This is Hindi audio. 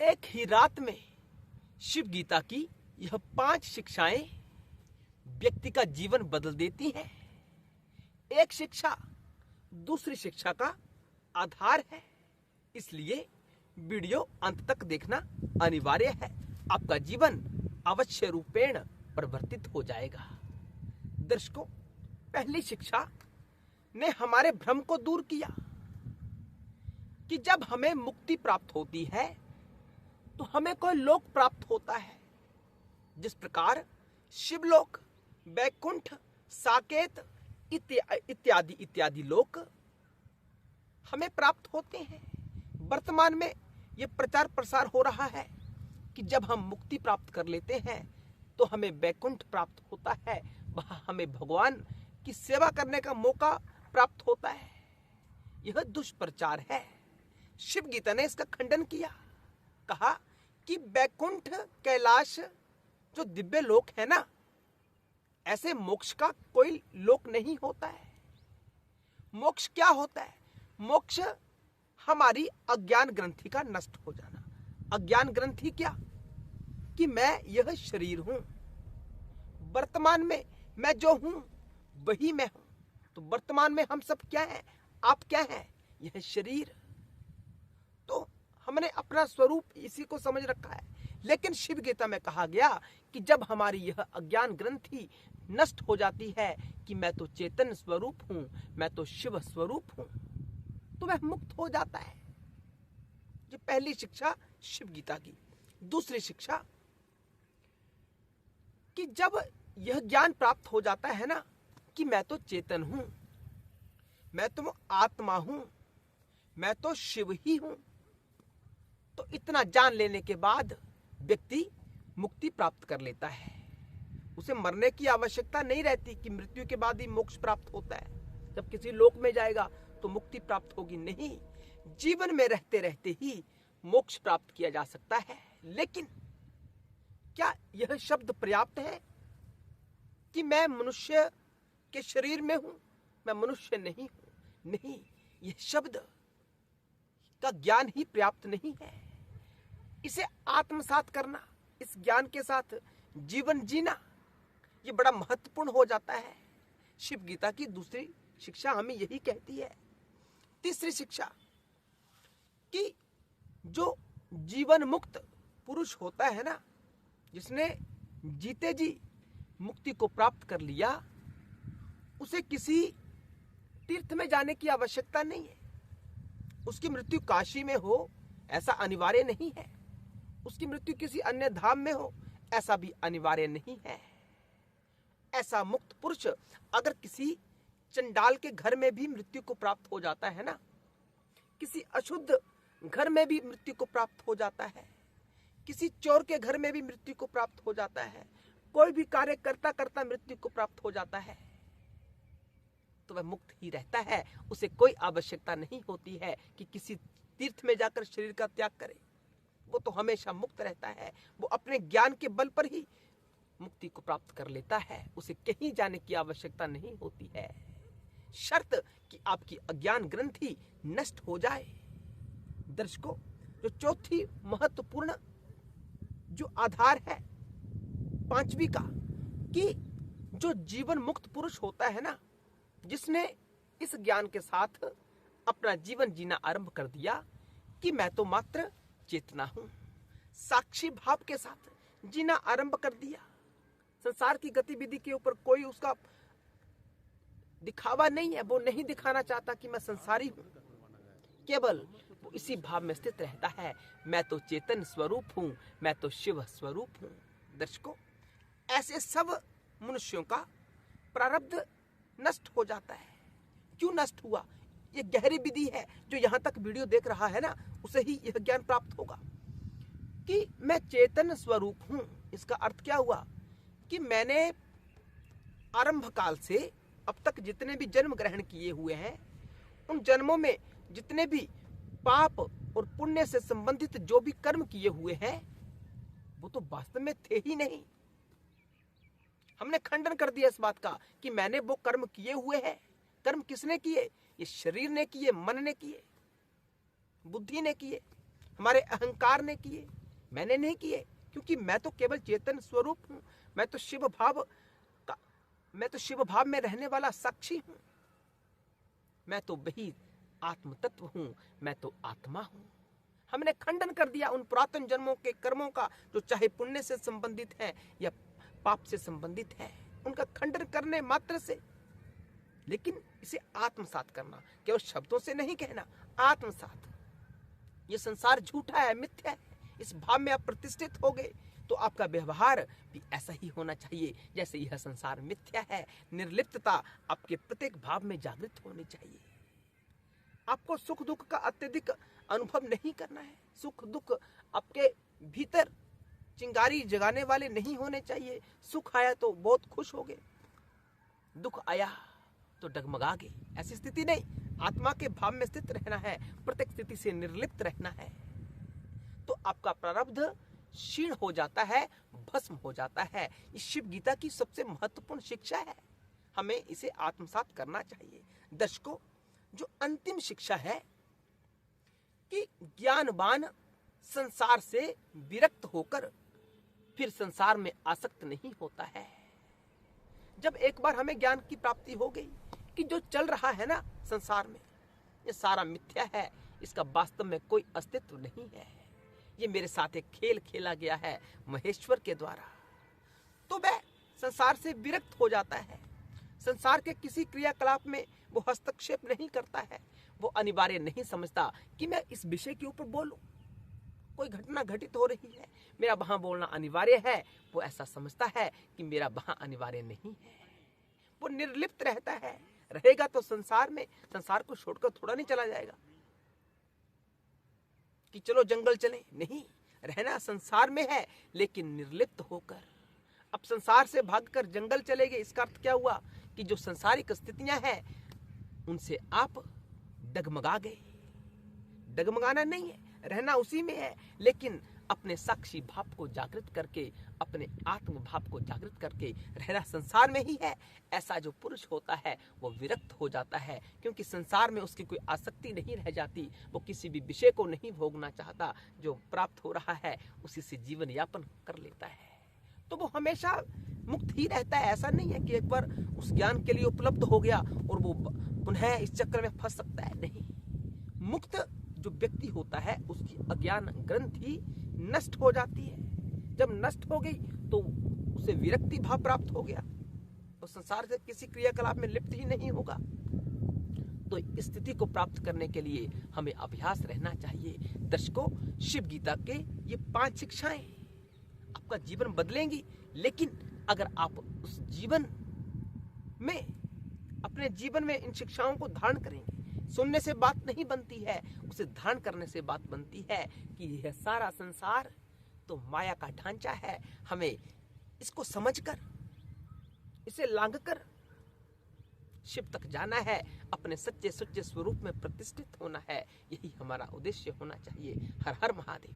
एक ही रात में शिव गीता की यह 5 शिक्षाएं व्यक्ति का जीवन बदल देती हैं। एक शिक्षा दूसरी शिक्षा का आधार है, इसलिए वीडियो अंत तक देखना अनिवार्य है। आपका जीवन अवश्य रूपेण परिवर्तित हो जाएगा। दर्शकों, पहली शिक्षा ने हमारे भ्रम को दूर किया कि जब हमें मुक्ति प्राप्त होती है तो हमें कोई लोक प्राप्त होता है। जिस प्रकार शिवलोक, वैकुंठ, साकेत इत्यादि इत्यादि लोक हमें प्राप्त होते हैं। वर्तमान में यह प्रचार प्रसार हो रहा है कि जब हम मुक्ति प्राप्त कर लेते हैं तो हमें वैकुंठ प्राप्त होता है, वहां हमें भगवान की सेवा करने का मौका प्राप्त होता है। यह दुष्प्रचार है। शिव गीता ने इसका खंडन किया, कहा कि वैकुंठ, कैलाश जो दिव्य लोक है ना, ऐसे मोक्ष का कोई लोक नहीं होता है। मोक्ष क्या होता है? मोक्ष हमारी अज्ञान ग्रंथि का नष्ट हो जाना। अज्ञान ग्रंथि क्या? कि मैं यह शरीर हूं, वर्तमान में मैं जो हूं वही मैं हूं। तो वर्तमान में हम सब क्या हैं? आप क्या हैं? यह शरीर। तो हमने अपना स्वरूप इसी को समझ रखा है। लेकिन शिव गीता में कहा गया कि जब हमारी यह अज्ञान ग्रंथि नष्ट हो जाती है कि मैं तो चेतन स्वरूप हूं, मैं तो शिव स्वरूप हूं, तो वह मुक्त हो जाता है। ये पहली शिक्षा शिव गीता की। दूसरी शिक्षा कि जब यह ज्ञान प्राप्त हो जाता है ना कि मैं तो चेतन हूं, मैं तो आत्मा हूं, मैं तो शिव ही हूं, तो इतना जान लेने के बाद व्यक्ति मुक्ति प्राप्त कर लेता है। उसे मरने की आवश्यकता नहीं रहती कि मृत्यु के बाद ही मोक्ष प्राप्त होता है, जब किसी लोक में जाएगा तो मुक्ति प्राप्त होगी। नहीं, जीवन में रहते रहते ही मोक्ष प्राप्त किया जा सकता है। लेकिन क्या यह शब्द पर्याप्त है कि मैं मनुष्य के शरीर में हूं, मैं मनुष्य नहीं हूं? नहीं, यह शब्द का ज्ञान ही पर्याप्त नहीं है। इसे आत्मसात करना, इस ज्ञान के साथ जीवन जीना, यह बड़ा महत्वपूर्ण हो जाता है। शिव गीता की दूसरी शिक्षा हमें यही कहती है। तीसरी शिक्षा कि जो जीवन मुक्त पुरुष होता है ना, जिसने जीते जी मुक्ति को प्राप्त कर लिया, उसे किसी तीर्थ में जाने की आवश्यकता नहीं है। उसकी मृत्यु काशी में हो ऐसा अनिवार्य नहीं है, उसकी मृत्यु किसी अन्य धाम में हो ऐसा भी अनिवार्य नहीं है। ऐसा मुक्त पुरुष अगर किसी चंडाल के घर में भी मृत्यु को प्राप्त हो जाता है ना, किसी अशुद्ध घर में भी मृत्यु को प्राप्त हो जाता है, किसी चोर के घर में भी मृत्यु को प्राप्त हो जाता है, कोई भी कार्य करता करता मृत्यु को प्राप्त हो जाता है, तो वह मुक्त ही रहता है। उसे कोई आवश्यकता नहीं होती है कि किसी तीर्थ में जाकर शरीर का त्याग करे। वो तो हमेशा मुक्त रहता है। वो अपने ज्ञान के बल पर ही मुक्ति को प्राप्त कर लेता है। उसे कहीं जाने की आवश्यकता नहीं होती है, शर्त कि आपकी अज्ञान ग्रंथि नष्ट हो जाए। दर्शकों, जो चौथी महत्वपूर्ण जो आधार है पांचवी का, कि जो जीवन मुक्त पुरुष होता है ना, जिसने इस ज्ञान के साथ अपना जीवन जीना आरंभ कर दिया कि मैं तो मात्र चेतना हूं, साक्षी भाव के साथ जीना आरंभ कर दिया। संसार की गतिविधि के ऊपर कोई उसका दिखावा नहीं है। वो नहीं दिखाना चाहता कि मैं संसारी हूं, केवल वो इसी भाव में स्थित रहता है, मैं तो चेतन स्वरूप हूं, मैं तो शिव स्वरूप हूं। दर्शकों, ऐसे सब मनुष्यों का प्रारब्ध नष्ट हो जाता है। क्यों नष्ट हुआ? ये गहरी विधि है। जो यहां तक वीडियो देख रहा है ना, उसे ही यह ज्ञान प्राप्त होगा कि मैं चेतन स्वरूप हूं। इसका अर्थ क्या हुआ? कि मैंने आरंभ काल से अब तक जितने भी जन्म ग्रहण किए हुए हैं, उन जन्मों में जितने भी पाप और पुण्य से संबंधित जो भी कर्म किए हुए हैं, वो तो वास्तव में थे ही नहीं। हमने खंडन कर दिया इस बात का कि मैंने वो कर्म किए हुए हैं। कर्म किसने किए? ये शरीर ने किए, मन ने किए, बुद्धि ने किए। हमारे अहंकार ने किए, मैंने नहीं किए, क्योंकि मैं तो केवल चेतन स्वरूप हूं। मैं तो शिव भाव में रहने वाला साक्षी हूं। मैं तो वही आत्म तत्व हूं, मैं तो आत्मा हूं। हमने खंडन कर दिया उन पुरातन जन्मों के कर्मों का, जो चाहे पुण्य से संबंधित है या पाप से संबंधित है, उनका खंडन करने मात्र से। लेकिन इसे आत्मसात करना, केवल शब्दों से नहीं कहना, आत्मसात। ये संसार झूठा है, मिथ्या है, इस भाव में आप प्रतिष्ठित हो गए तो आपका व्यवहार भी ऐसा ही होना चाहिए जैसे यह संसार मिथ्या है। निर्लिप्तता आपके प्रत्येक भाव में जागृत होनी चाहिए। आपको सुख दुख का अत्यधिक अनुभव नहीं करना है। सुख दुख आपके भीतर चिंगारी जगाने वाले नहीं होने चाहिए। सुख आया तो बहुत खुश हो गए, दुख आया तो डगमगा गए, ऐसी स्थिति नहीं। आत्मा के भाव में स्थित रहना है, प्रत्येक स्थिति से निर्लिप्त रहना है, तो आपका प्रारब्ध क्षीण हो जाता है, भस्म हो जाता है। इस शिव गीता की सबसे महत्वपूर्ण शिक्षा है, हमें इसे आत्मसात करना चाहिए। दर्शकों, जो अंतिम शिक्षा है कि ज्ञानवान संसार से विरक्त होकर फिर संसार में आसक्त नहीं होता है। जब एक बार हमें ज्ञान की प्राप्ति हो गई कि जो चल रहा है ना संसार में, ये सारा मिथ्या है, इसका वास्तव में कोई अस्तित्व नहीं है, ये मेरे साथ एक खेल खेला गया है महेश्वर के द्वारा, तो वह संसार से विरक्त हो जाता है। संसार के किसी क्रियाकलाप में वो हस्तक्षेप नहीं करता है। वो अनिवार्य नहीं समझता कि मैं इस विषय के ऊपर बोलूं, कोई घटना घटित हो रही है, मेरा वहां बोलना अनिवार्य है। वो ऐसा समझता है कि मेरा वहां अनिवार्य नहीं है। वो निर्लिप्त रहता है। रहेगा तो संसार में, संसार को छोड़कर थोड़ा नहीं चला जाएगा कि चलो जंगल चले, नहीं, रहना संसार में है लेकिन निर्लिप्त होकर। अब संसार से भागकर जंगल चले गए, इसका अर्थ क्या हुआ कि जो संसारिक स्थितियां हैं उनसे आप डगमगा गए। डगमगाना नहीं है, रहना उसी में है, लेकिन अपने साक्षी भाव को जागृत करके, अपने आत्म भाव को जागृत करके रहना संसार में ही है। ऐसा जो पुरुष होता है वो विरक्त हो जाता है, क्योंकि संसार में उसकी कोई आसक्ति नहीं रह जाती। वो किसी भी विषय को नहीं भोगना चाहता, जो प्राप्त हो रहा है उसी से जीवन यापन कर लेता है, तो वो हमेशा मुक्त ही रहता है। ऐसा नहीं है कि एक बार उस ज्ञान के लिए उपलब्ध हो गया और वो पुनः इस चक्र में फंस सकता है, नहीं। मुक्त जो व्यक्ति होता है उसकी अज्ञान ग्रंथि नष्ट हो जाती है। जब नष्ट हो गई तो उसे विरक्ति भाव प्राप्त हो गया, तो संसार से किसी क्रियाकलाप में लिप्त ही नहीं होगा। तो इस स्थिति को प्राप्त करने के लिए हमें अभ्यास रहना चाहिए। दर्शकों, शिव गीता के ये 5 शिक्षाएं आपका जीवन बदलेंगी, लेकिन अगर आप उस जीवन में, अपने जीवन में इन शिक्षाओं को धारण करेंगे। सुनने से बात नहीं बनती है, उसे धारण करने से बात बनती है कि यह सारा संसार तो माया का ढांचा है। हमें इसको समझकर, इसे लांघकर शिव तक जाना है, अपने सच्चे स्वरूप में प्रतिष्ठित होना है। यही हमारा उद्देश्य होना चाहिए। हर हर महादेव।